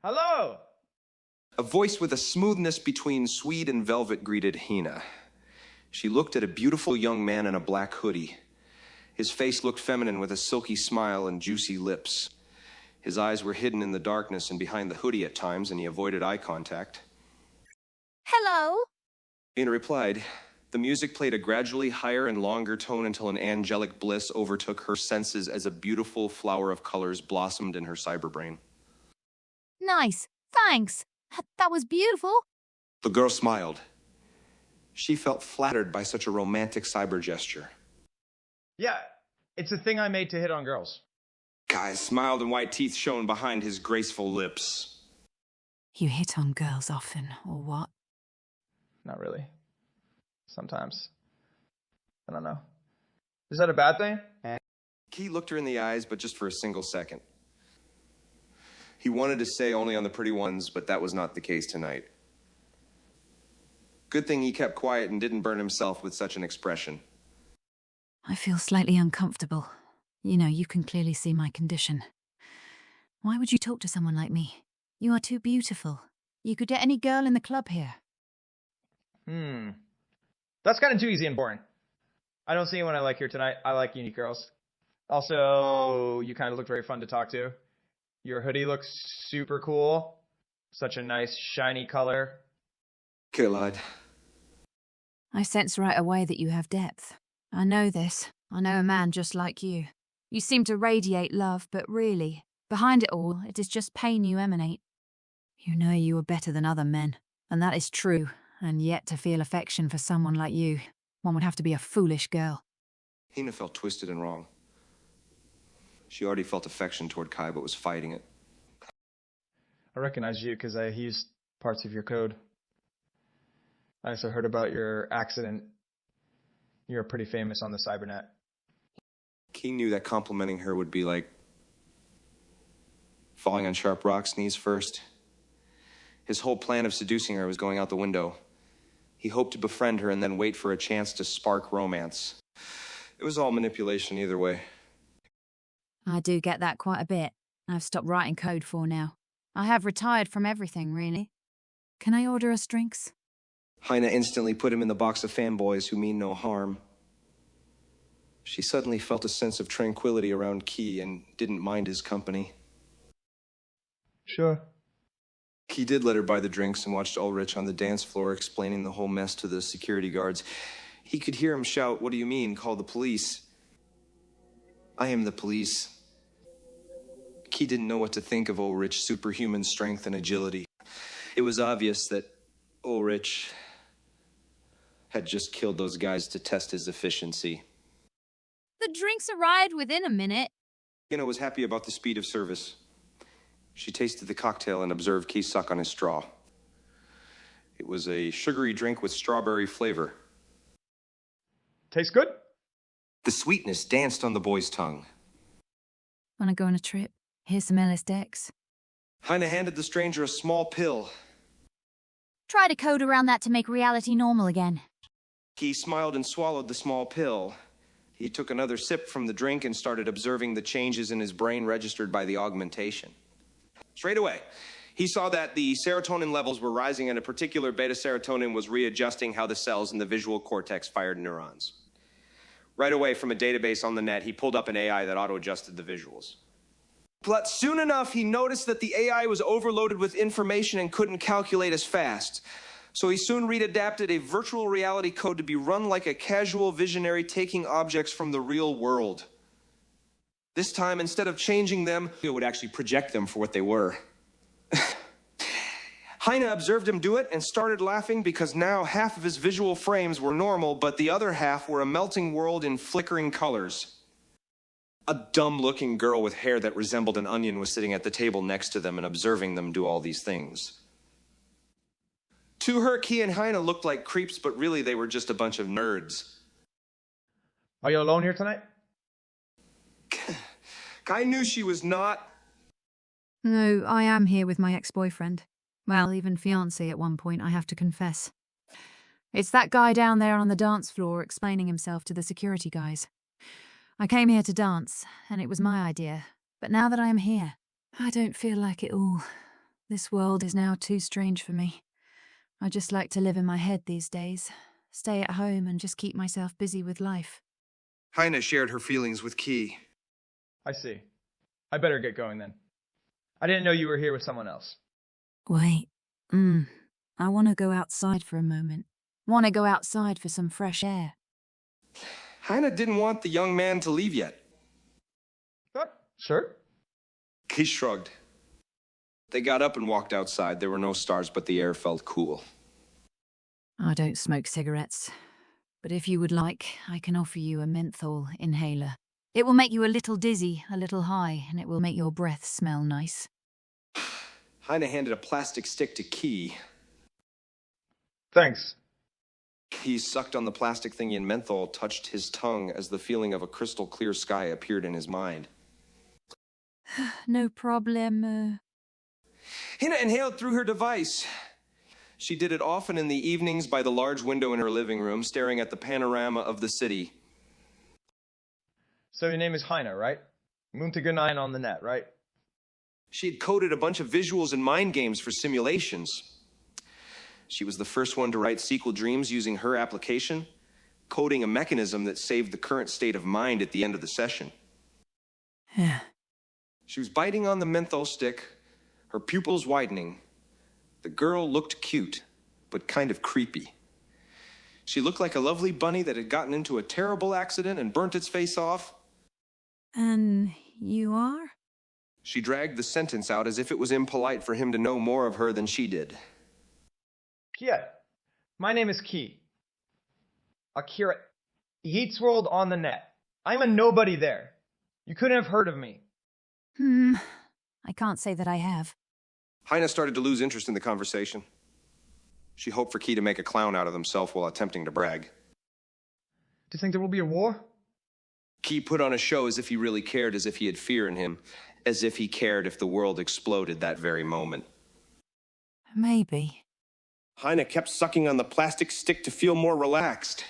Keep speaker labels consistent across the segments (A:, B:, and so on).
A: Hello!
B: A voice with a smoothness between Swede and velvet greeted Hina. She looked at a beautiful young man in a black hoodie. His face looked feminine with a silky smile and juicy lips. His eyes were hidden in the darkness and behind the hoodie at times, and he avoided eye contact.
C: Hello?
B: Hina replied. The music played a gradually higher and longer tone until an angelic bliss overtook her senses as a beautiful flower of colors blossomed in her cyberbrain.
C: Nice. Thanks. That was beautiful.
B: The girl smiled. She felt flattered by such a romantic cyber gesture.
A: Yeah, it's a thing I made to hit on girls.
B: Guy smiled and white teeth shone behind his graceful lips.
D: You hit on girls often, or what?
A: Not really. Sometimes. I don't know. Is that a bad thing?
B: Key looked her in the eyes, but just for a single second. He wanted to say only on the pretty ones, but that was not the case tonight. Good thing he kept quiet and didn't burn himself with such an expression.
D: I feel slightly uncomfortable. You know, you can clearly see my condition. Why would you talk to someone like me? You are too beautiful. You could get any girl in the club here.
A: That's kind of too easy and boring. I don't see anyone I like here tonight. I like unique girls. Also, you kind of look very fun to talk to. Your hoodie looks super cool. Such a nice, shiny color.
B: Okay, lad.
D: I sense right away that you have depth. I know this. I know a man just like you. You seem to radiate love, but really, behind it all, it is just pain you emanate. You know you are better than other men, and that is true, and yet to feel affection for someone like you, one would have to be a foolish girl.
B: Hina felt twisted and wrong. She already felt affection toward Kai, but was fighting it.
A: I recognize you because I used parts of your code. I also heard about your accident. You're pretty famous on the cybernet.
B: Key knew that complimenting her would be like falling on sharp rocks knees first. His whole plan of seducing her was going out the window. He hoped to befriend her and then wait for a chance to spark romance. It was all manipulation either way.
D: I do get that quite a bit. I've stopped writing code for now. I have retired from everything, really. Can I order us drinks?
B: Hina instantly put him in the box of fanboys who mean no harm. She suddenly felt a sense of tranquility around Key and didn't mind his company.
A: Sure.
B: Key did let her buy the drinks and watched Ulrich on the dance floor explaining the whole mess to the security guards. He could hear him shout, "What do you mean? Call the police." "I am the police." Key didn't know what to think of Ulrich's superhuman strength and agility. It was obvious that Ulrich had just killed those guys to test his efficiency.
C: The drinks arrived within a minute.
B: Hina was happy about the speed of service. She tasted the cocktail and observed Key suck on his straw. It was a sugary drink with strawberry flavor.
A: Tastes good?
B: The sweetness danced on the boy's tongue.
D: Wanna go on a trip? Here's some LSDX.
B: Hina handed the stranger a small pill.
C: Try to code around that to make reality normal again.
B: He smiled and swallowed the small pill. He took another sip from the drink and started observing the changes in his brain registered by the augmentation. Straight away, he saw that the serotonin levels were rising and a particular beta-serotonin was readjusting how the cells in the visual cortex fired neurons. Right away from a database on the net, he pulled up an AI that auto-adjusted the visuals. But soon enough, he noticed that the AI was overloaded with information and couldn't calculate as fast. So he soon readapted a virtual reality code to be run like a casual visionary taking objects from the real world. This time, instead of changing them, it would actually project them for what they were. Hina observed him do it and started laughing because now half of his visual frames were normal, but the other half were a melting world in flickering colors. A dumb-looking girl with hair that resembled an onion was sitting at the table next to them and observing them do all these things. To her, Key and Hina looked like creeps, but really they were just a bunch of nerds.
A: Are you alone here tonight?
B: I knew she was not.
D: No, I am here with my ex-boyfriend. Well, even fiancé at one point, I have to confess. It's that guy down there on the dance floor explaining himself to the security guys. I came here to dance, and it was my idea. But now that I am here, I don't feel like it all. This world is now too strange for me. I just like to live in my head these days. Stay at home and just keep myself busy with life.
B: Heine shared her feelings with Key.
A: I see. I better get going then. I didn't know you were here with someone else.
D: Wait. I want to go outside for a moment. Want to go outside for some fresh air.
B: Heine didn't want the young man to leave yet.
A: Sure.
B: He shrugged. They got up and walked outside. There were no stars, but the air felt cool.
D: I don't smoke cigarettes, but if you would like, I can offer you a menthol inhaler. It will make you a little dizzy, a little high, and it will make your breath smell nice.
B: Heine handed a plastic stick to Key.
A: Thanks.
B: He sucked on the plastic thingy and menthol touched his tongue as the feeling of a crystal clear sky appeared in his mind.
D: No problem.
B: Heine inhaled through her device. She did it often in the evenings by the large window in her living room, staring at the panorama of the city.
A: So your name is Heine, right? Muntigenine on the net, right?
B: She had coded a bunch of visuals and mind games for simulations. She was the first one to write SQL Dreams using her application, coding a mechanism that saved the current state of mind at the end of the session.
D: Yeah.
B: She was biting on the menthol stick, her pupils widening. The girl looked cute, but kind of creepy. She looked like a lovely bunny that had gotten into a terrible accident and burnt its face off.
D: And you are?
B: She dragged the sentence out as if it was impolite for him to know more of her than she did.
A: Yeah. My name is Key. Akira. Yeats World on the net. I'm a nobody there. You couldn't have heard of me.
D: I can't say that I have.
B: Heine started to lose interest in the conversation. She hoped for Key to make a clown out of himself while attempting to brag.
A: Do you think there will be a war?
B: Key put on a show as if he really cared, as if he had fear in him, as if he cared if the world exploded that very moment.
D: Maybe.
B: Heine kept sucking on the plastic stick to feel more relaxed.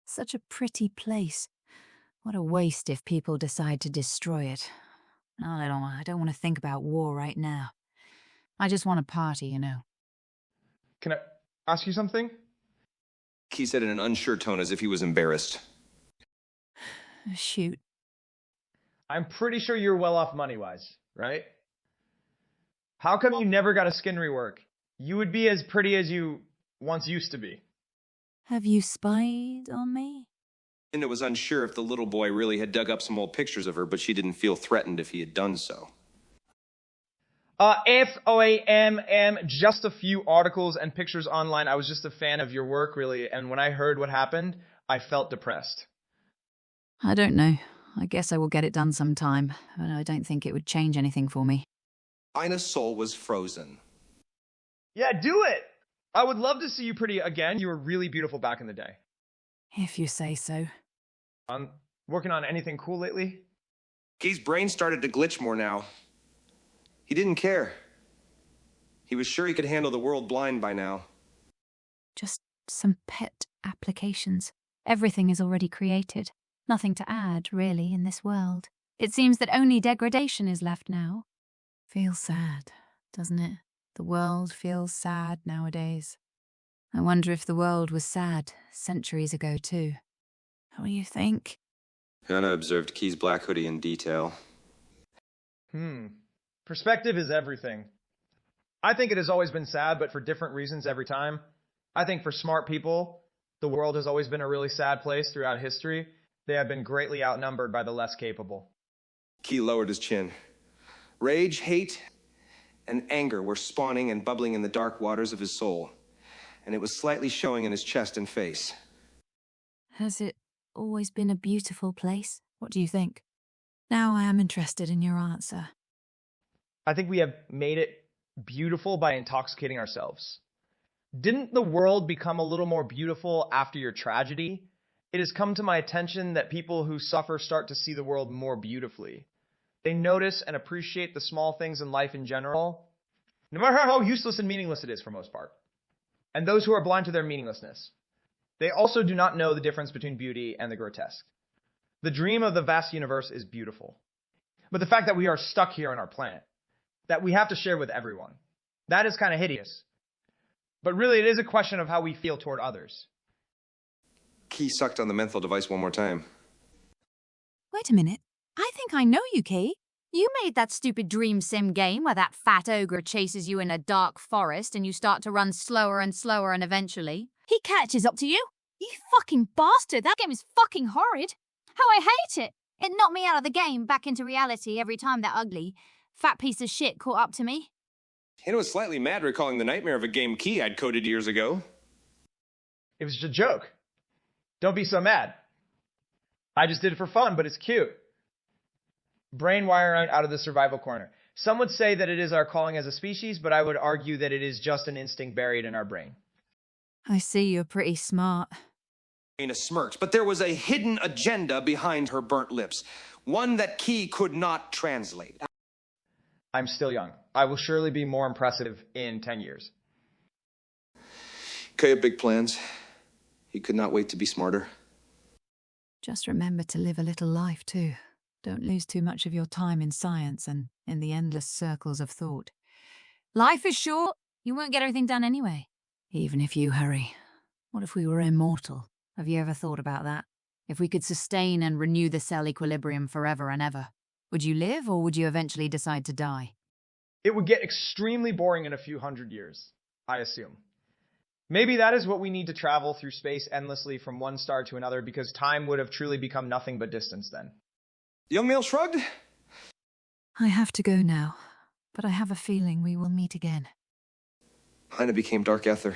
D: Such a pretty place. What a waste if people decide to destroy it. I don't want to think about war right now. I just want to party, you know.
A: Can I ask you something?
B: Key said in an unsure tone as if he was embarrassed.
D: Shoot.
A: I'm pretty sure you're well off money-wise, right? How come you never got a skin rework? You would be as pretty as you once used to be.
D: Have you spied on me?
B: Linda was unsure if the little boy really had dug up some old pictures of her, but she didn't feel threatened if he had done so.
A: Just a few articles and pictures online. I was just a fan of your work, really, and when I heard what happened, I felt depressed.
D: I don't know. I guess I will get it done sometime, but I don't think it would change anything for me.
B: Heine's soul was frozen.
A: Yeah, do it! I would love to see you pretty again. You were really beautiful back in the day.
D: If you say so.
A: Working on anything cool lately?
B: Key's brain started to glitch more now. He didn't care. He was sure he could handle the world blind by now.
D: Just some pet applications. Everything is already created. Nothing to add, really, in this world. It seems that only degradation is left now. Feels sad, doesn't it? The world feels sad nowadays. I wonder if the world was sad centuries ago, too. What do you think?
B: Hannah observed Key's black hoodie in detail.
A: Perspective is everything. I think it has always been sad, but for different reasons every time. I think for smart people, the world has always been a really sad place throughout history. They have been greatly outnumbered by the less capable.
B: Key lowered his chin. Rage, hate, and anger were spawning and bubbling in the dark waters of his soul, and it was slightly showing in his chest and face.
D: Has it always been a beautiful place? What do you think? Now I am interested in your answer.
A: I think we have made it beautiful by intoxicating ourselves. Didn't the world become a little more beautiful after your tragedy? It has come to my attention that people who suffer start to see the world more beautifully. They notice and appreciate the small things in life in general, no matter how useless and meaningless it is for most part. And those who are blind to their meaninglessness. They also do not know the difference between beauty and the grotesque. The dream of the vast universe is beautiful. But the fact that we are stuck here on our planet, that we have to share with everyone. That is kind of hideous. But really, it is a question of how we feel toward others.
B: Key sucked on the menthol device one more time.
D: Wait a minute. I think I know you, Key.
C: You made that stupid dream sim game where that fat ogre chases you in a dark forest and you start to run slower and slower and eventually he catches up to you? You fucking bastard, that game is fucking horrid. How I hate it. It knocked me out of the game back into reality every time that ugly, fat piece of shit caught up to me.
B: And it was slightly mad recalling the nightmare of a game Key I'd coded years ago.
A: It was just a joke. Don't be so mad. I just did it for fun, but it's cute. Brain wiring out of the survival corner. Some would say that it is our calling as a species, but I would argue that it is just an instinct buried in our brain.
D: I see you're pretty smart.
B: Dana smirked, but there was a hidden agenda behind her burnt lips. One that Key could not translate.
A: I'm still young. I will surely be more impressive in 10 years.
B: Kay had big plans. He could not wait to be smarter.
D: Just remember to live a little life, too. Don't lose too much of your time in science and in the endless circles of thought. Life is short. You won't get everything done anyway. Even if you hurry. What if we were immortal? Have you ever thought about that? If we could sustain and renew the cell equilibrium forever and ever, would you live or would you eventually decide to die?
A: It would get extremely boring in a few hundred years, I assume. Maybe that is what we need to travel through space endlessly from one star to another, because time would have truly become nothing but distance then.
B: The young male shrugged.
D: I have to go now, but I have a feeling we will meet again.
B: Mine became dark ether.